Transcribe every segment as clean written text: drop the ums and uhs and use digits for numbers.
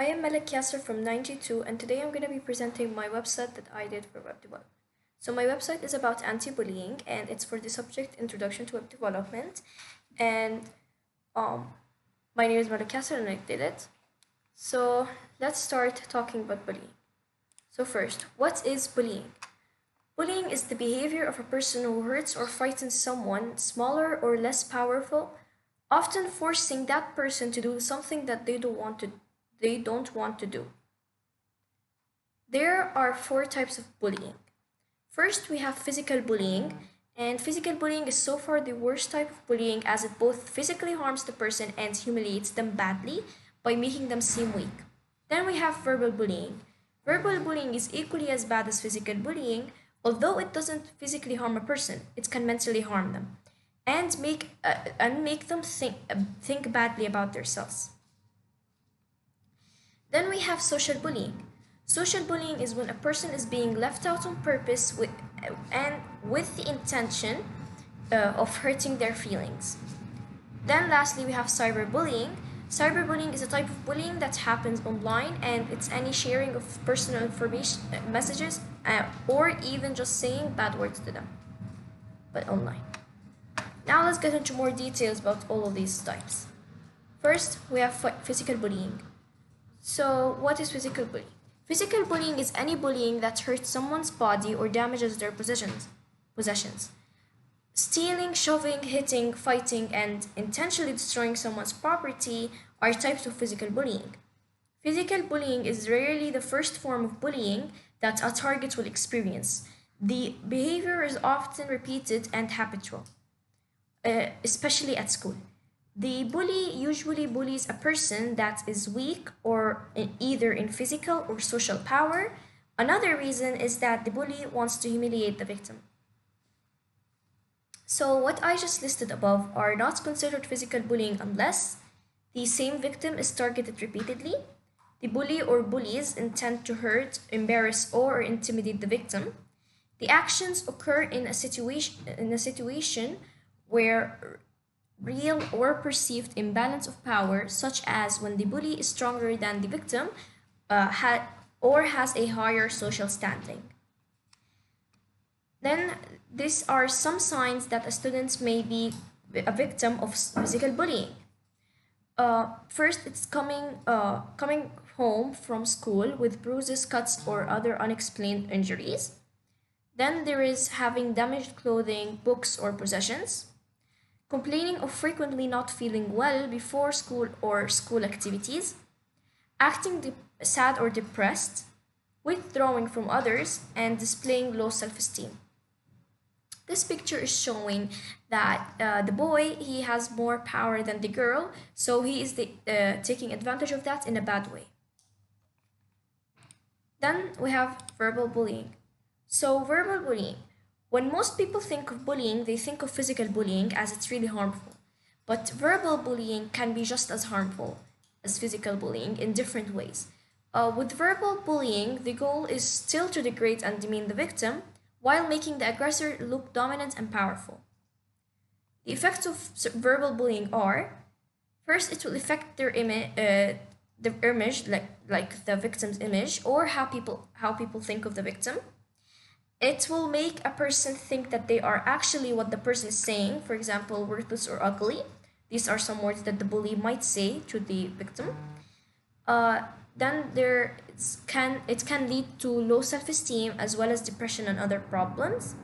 I am Mallak Yasser from 92, and today I'm going to be presenting my website that I did for web development. So my website is about anti-bullying, and it's for the subject Introduction to Web Development. And um, my name is Mallak Yasser, and I did it. So let's start talking about bullying. So first, what is bullying? Bullying is the behavior of a person who hurts or frightens someone smaller or less powerful, often forcing that person to do something that they don't want to do. There are four types of bullying. First, we have physical bullying, and physical bullying is so far the worst type of bullying as it both physically harms the person and humiliates them badly by making them seem weak. Then we have verbal bullying. Verbal bullying is equally as bad as physical bullying, although it doesn't physically harm a person, it can mentally harm them and make them think badly about themselves. Then we have social bullying. Social bullying is when a person is being left out on purpose with the intention of hurting their feelings. Then lastly, we have cyberbullying. Cyberbullying is a type of bullying that happens online, and it's any sharing of personal information, messages, or even just saying bad words to them, but online. Now let's get into more details about all of these types. First, we have physical bullying. So, what is physical bullying? Physical bullying is any bullying that hurts someone's body or damages their possessions. Stealing, shoving, hitting, fighting, and intentionally destroying someone's property are types of physical bullying. Physical bullying is rarely the first form of bullying that a target will experience. The behavior is often repeated and habitual, especially at school. The bully usually bullies a person that is weak or either in physical or social power. Another reason is that the bully wants to humiliate the victim. So, what I just listed above are not considered physical bullying unless the same victim is targeted repeatedly, the bully or bullies intend to hurt, embarrass, or intimidate the victim. The actions occur in a situation where real or perceived imbalance of power, such as when the bully is stronger than the victim or has a higher social standing. Then, these are some signs that a student may be a victim of physical bullying. First, it's coming home from school with bruises, cuts, or other unexplained injuries. Then there is having damaged clothing, books, or possessions. Complaining of frequently not feeling well before school or school activities. Acting sad or depressed. Withdrawing from others, and displaying low self-esteem. This picture is showing that the boy, he has more power than the girl, so he is taking advantage of that in a bad way. Then we have verbal bullying. So verbal bullying. When most people think of bullying, they think of physical bullying as it's really harmful. But verbal bullying can be just as harmful as physical bullying in different ways. With verbal bullying, the goal is still to degrade and demean the victim while making the aggressor look dominant and powerful. The effects of verbal bullying are: first, it will affect the image, like the victim's image, or how people think of the victim. It will make a person think that they are actually what the person is saying, for example, worthless or ugly. These are some words that the bully might say to the victim. Uh, then it can lead to low self-esteem as well as depression and other problems.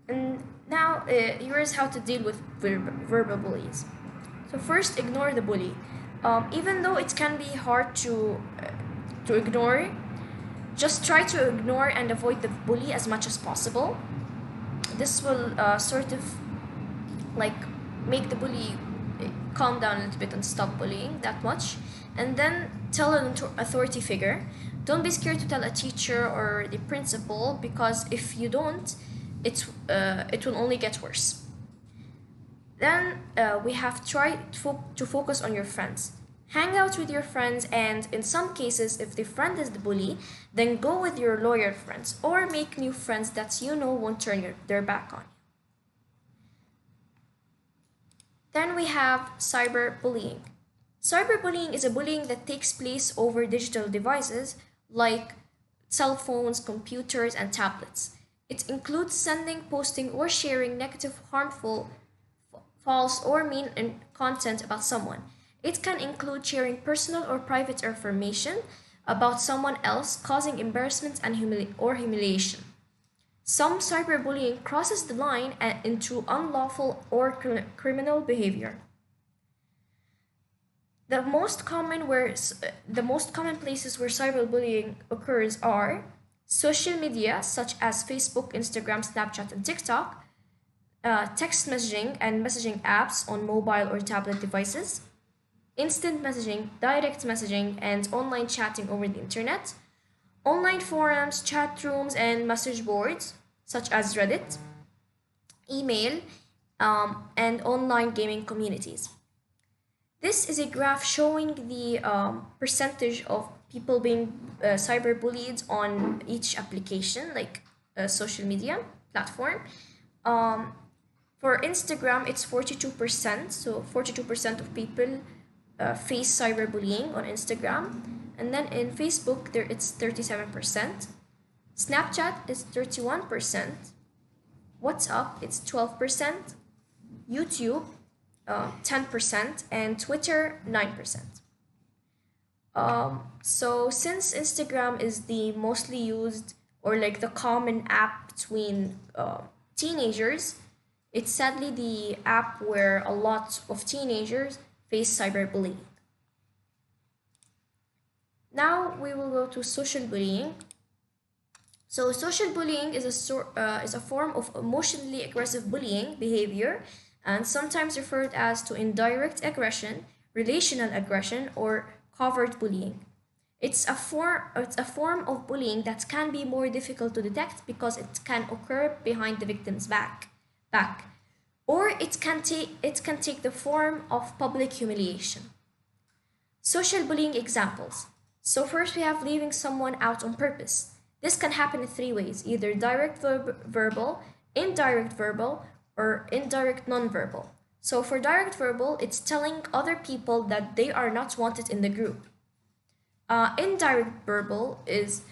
And now here's how to deal with verbal bullies. So first, ignore the bully. Even though it can be hard to ignore, just try to ignore and avoid the bully as much as possible. This will sort of like make the bully calm down a little bit and stop bullying that much. And then tell an authority figure. Don't be scared to tell a teacher or the principal, because if you don't, it will only get worse. Then we have tried to focus on your friends. Hang out with your friends, and in some cases, if the friend is the bully, then go with your loyal friends or make new friends that you know won't turn their back on you. Then we have cyberbullying. Cyberbullying is a bullying that takes place over digital devices like cell phones, computers, and tablets. It includes sending, posting, or sharing negative, harmful, false, or mean content about someone. It can include sharing personal or private information about someone else, causing embarrassment and humiliation. Some cyberbullying crosses the line into unlawful or criminal behavior. The most common places where cyberbullying occurs are social media such as Facebook, Instagram, Snapchat, and TikTok, text messaging and messaging apps on mobile or tablet devices, instant messaging, direct messaging, and online chatting over the internet, online forums, chat rooms, and message boards such as Reddit, email, and online gaming communities. This is a graph showing the percentage of people being cyberbullied on each application, like social media platform. Um, for Instagram, it's 42%. So 42% of people face cyberbullying on Instagram. And then in Facebook, there it's 37%. Snapchat is 31%. WhatsApp, it's 12%. YouTube, 10%, and Twitter 9%. So since Instagram is the mostly used or like the common app between teenagers, it's sadly the app where a lot of teenagers face cyberbullying. Now we will go to social bullying. So social bullying is a form of emotionally aggressive bullying behavior and sometimes referred as to indirect aggression, relational aggression, or covert bullying. It's a form of bullying that can be more difficult to detect because it can occur behind the victim's back, or it can take the form of public humiliation. Social bullying examples. So first we have leaving someone out on purpose. This can happen in three ways, either direct verbal, indirect verbal, or indirect nonverbal. So for direct verbal, it's telling other people that they are not wanted in the group. Indirect verbal is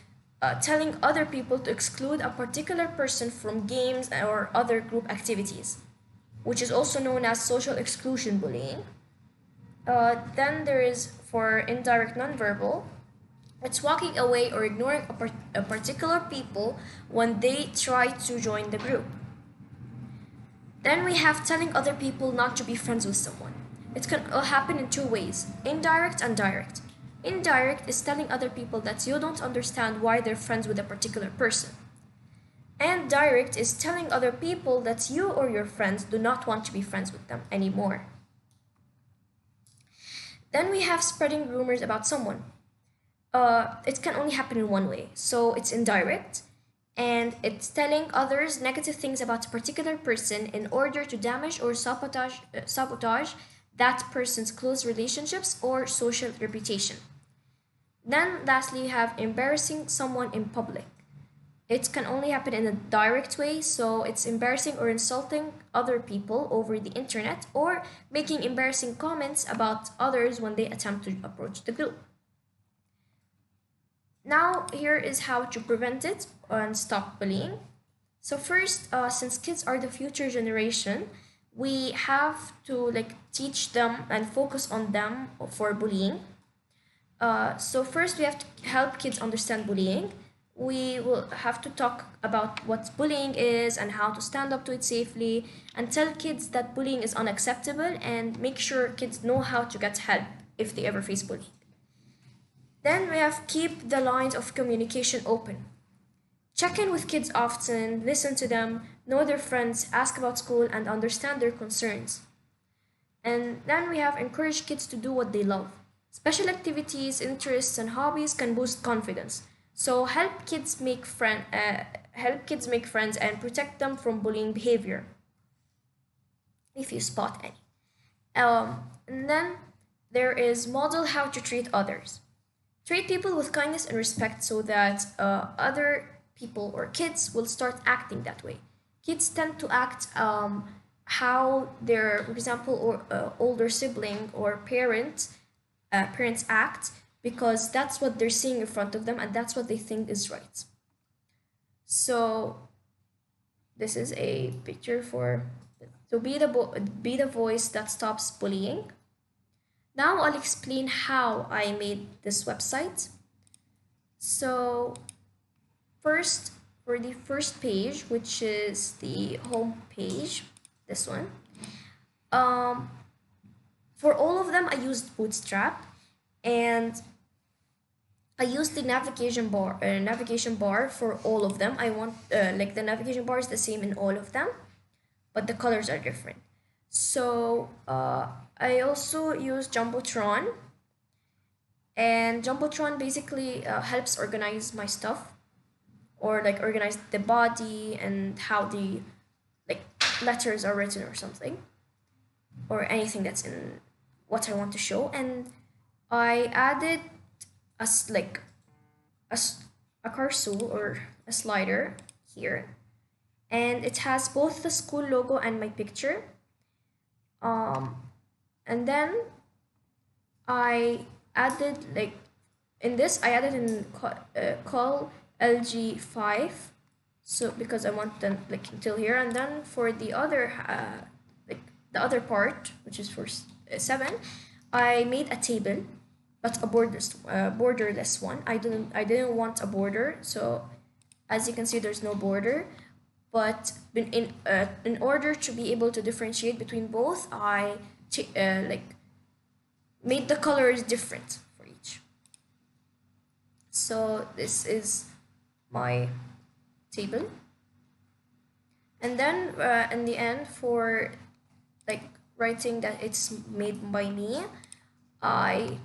telling other people to exclude a particular person from games or other group activities, which is also known as social exclusion bullying. Then there is for indirect nonverbal, it's walking away or ignoring a particular people when they try to join the group. Then we have telling other people not to be friends with someone. It can happen in two ways, indirect and direct. Indirect is telling other people that you don't understand why they're friends with a particular person. And direct is telling other people that you or your friends do not want to be friends with them anymore. Then we have spreading rumors about someone. It can only happen in one way. So it's indirect, and it's telling others negative things about a particular person in order to damage or sabotage that person's close relationships or social reputation. Then, lastly, you have embarrassing someone in public. It can only happen in a direct way, so it's embarrassing or insulting other people over the internet or making embarrassing comments about others when they attempt to approach the group. Now, here is how to prevent it and stop bullying. So first, since kids are the future generation, we have to teach them and focus on them for bullying. So first, we have to help kids understand bullying. We will have to talk about what bullying is and how to stand up to it safely, and tell kids that bullying is unacceptable, and make sure kids know how to get help if they ever face bullying. Then we have keep the lines of communication open. Check in with kids often, listen to them, know their friends, ask about school, and understand their concerns. And then we have encourage kids to do what they love. Special activities, interests, and hobbies can boost confidence. So help kids make friends and protect them from bullying behavior if you spot any. And then there is model how to treat others. Treat people with kindness and respect so that other people or kids will start acting that way. Kids tend to act how their, for example, or older sibling or parent parents act, because that's what they're seeing in front of them and that's what they think is right. So this is a picture for to be the voice that stops bullying. Now I'll explain how I made this website. So first, for the first page, which is the home page, this one, um, for all of them I used Bootstrap, and I used the navigation bar for all of them. I want like the navigation bar is the same in all of them, but the colors are different. So I also use Jumbotron, and Jumbotron basically helps organize my stuff, or like organize the body and how the like letters are written or something, or anything that's in what I want to show. And I added like a cursor or a slider here, and it has both the school logo and my picture. And then I added like in this I added in call LG5, so because I want them like until here. And then for the other like the other part, which is for 7, I made a table, but a borderless one. I didn't want a border, so as you can see there's no border. But in order to be able to differentiate between both, I like made the colors different for each. So this is my table. And then in the end, for like writing that it's made by me, I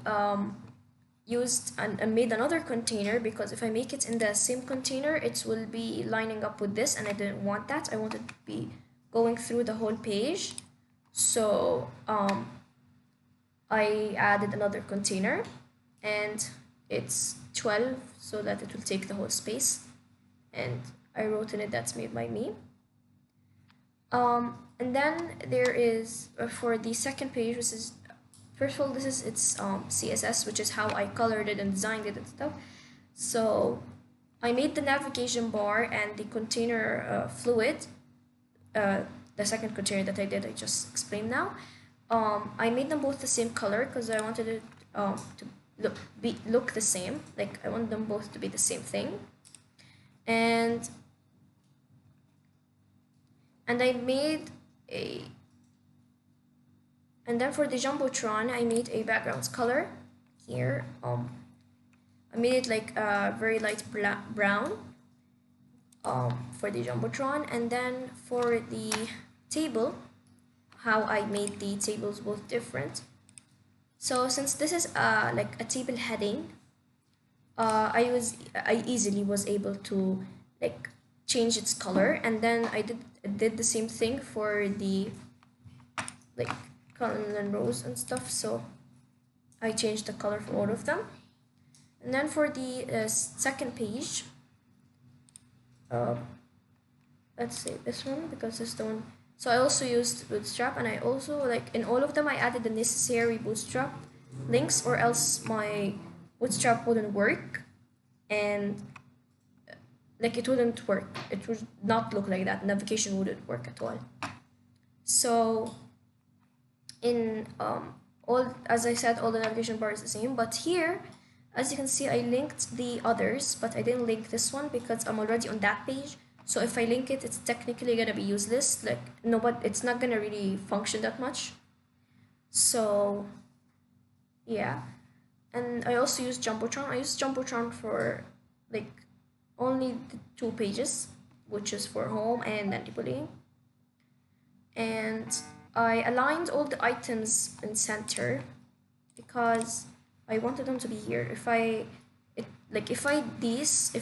used and made another container, because if I make it in the same container it will be lining up with this, and I didn't want that. I wanted to be going through the whole page. So I added another container, and it's 12 so that it will take the whole space, and I wrote in it that's made by me. And then there is for the second page, which is first of all, this is its CSS, which is how I colored it and designed it and stuff. So I made the navigation bar and the container fluid, the second container that I did, I just explained now. I made them both the same color because I wanted it to look the same. Like I want them both to be the same thing. And I made a, and then for the Jumbotron, I made a background color here. I made it like a very light brown for the Jumbotron. And then for the table, how I made the tables both different. So since this is like a table heading, I easily was able to like change its color. And then I did the same thing for the like column and rows and stuff, so I changed the color for all of them. And then for the second page, let's say this one, because this is the one. So I also used Bootstrap, and I also like in all of them I added the necessary Bootstrap links, or else my Bootstrap wouldn't work, and like it wouldn't work. It would not look like that. Navigation wouldn't work at all. So in all, as I said, all the navigation bar is the same, but here, as you can see, I linked the others, but I didn't link this one because I'm already on that page. So if I link it, it's technically gonna be useless. Like no, but it's not gonna really function that much. So yeah, and I also use Jumbotron. I use Jumbotron for like only the 2 pages, which is for home and anti-bullying. And I aligned all the items in center because I wanted them to be here. If I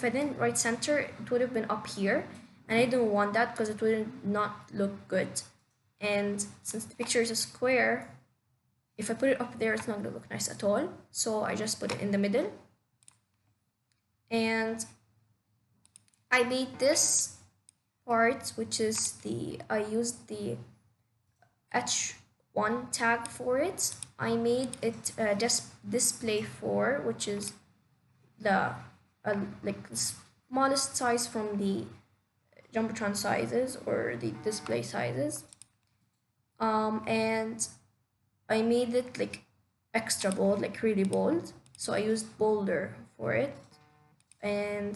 didn't write center, it would have been up here, and I didn't want that because it wouldn't not look good. And since the picture is a square, if I put it up there, it's not gonna look nice at all. So I just put it in the middle, and I made this part, which is I used the H1 one tag for it. I made it just display 4, which is the like smallest size from the Jumbotron sizes or the display sizes. And I made it like extra bold, like really bold. So I used bolder for it, and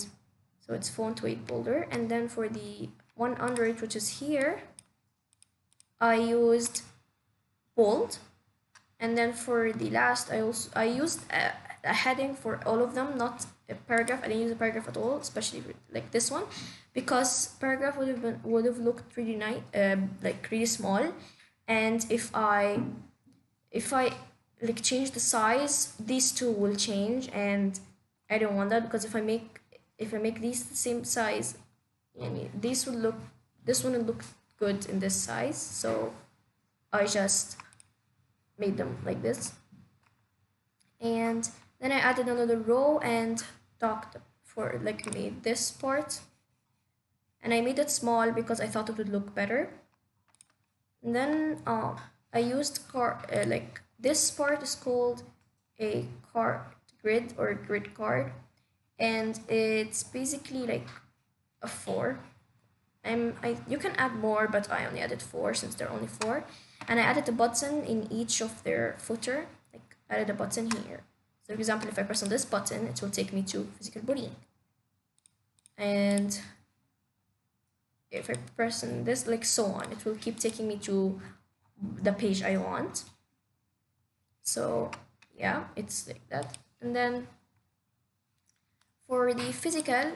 so it's font weight bolder. And then for the one under it, which is here, I used bold. And then for the last, I used a heading for all of them, not a paragraph. I didn't use a paragraph at all, especially like this one, because paragraph would have looked really nice, like really small. And if I like change the size, these two will change, and I don't want that, because if I make these the same size, I mean, this wouldn't look good in this size. So I just made them like this, and then I added another row and talked for like made this part, and I made it small because I thought it would look better. And then I used like this part is called a card grid or grid card, and it's basically like a 4. You can add more, but I only added 4 since there are only 4. And I added a button in each of their footer. Like I added a button here. So for example, if I press on this button, it will take me to physical bullying. And if I press on this, like so on, it will keep taking me to the page I want. So yeah, it's like that. And then for the physical,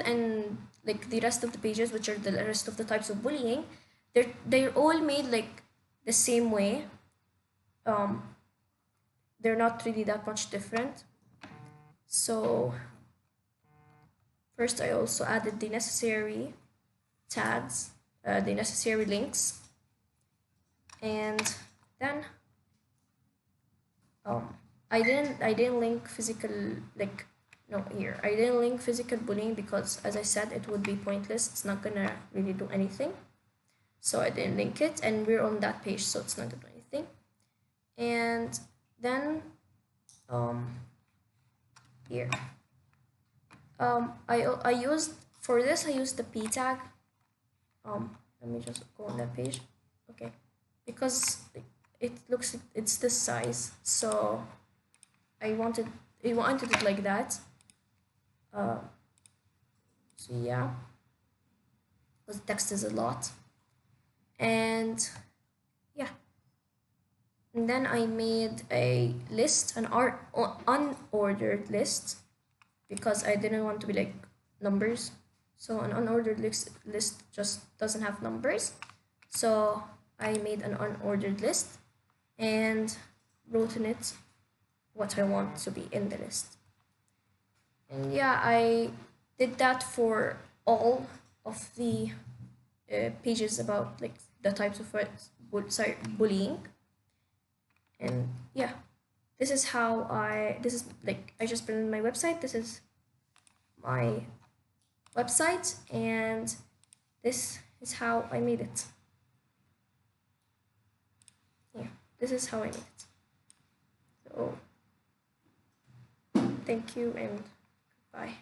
and like the rest of the pages, which are the rest of the types of bullying, they're all made like the same way. They're not really that much different. So first I also added the necessary tags, the necessary links, and then I didn't link physical, like no, here I didn't link physical bullying because, as I said, it would be pointless. It's not gonna really do anything, so I didn't link it, and we're on that page, so it's not gonna do anything. And then here I used for this, I used the p tag. Let me just go on that page. Okay, because it looks like it's this size, so I wanted it like that. So yeah, because text is a lot. And yeah, and then I made a list, an unordered list, because I didn't want to be like numbers. So an unordered list just doesn't have numbers. So I made an unordered list and wrote in it what I want to be in the list. And yeah, I did that for all of the pages about like the types of bullying. And yeah, this is like I just printed my website. This is my website, and this is how I made it. Yeah, this is how I made it. So thank you and bye.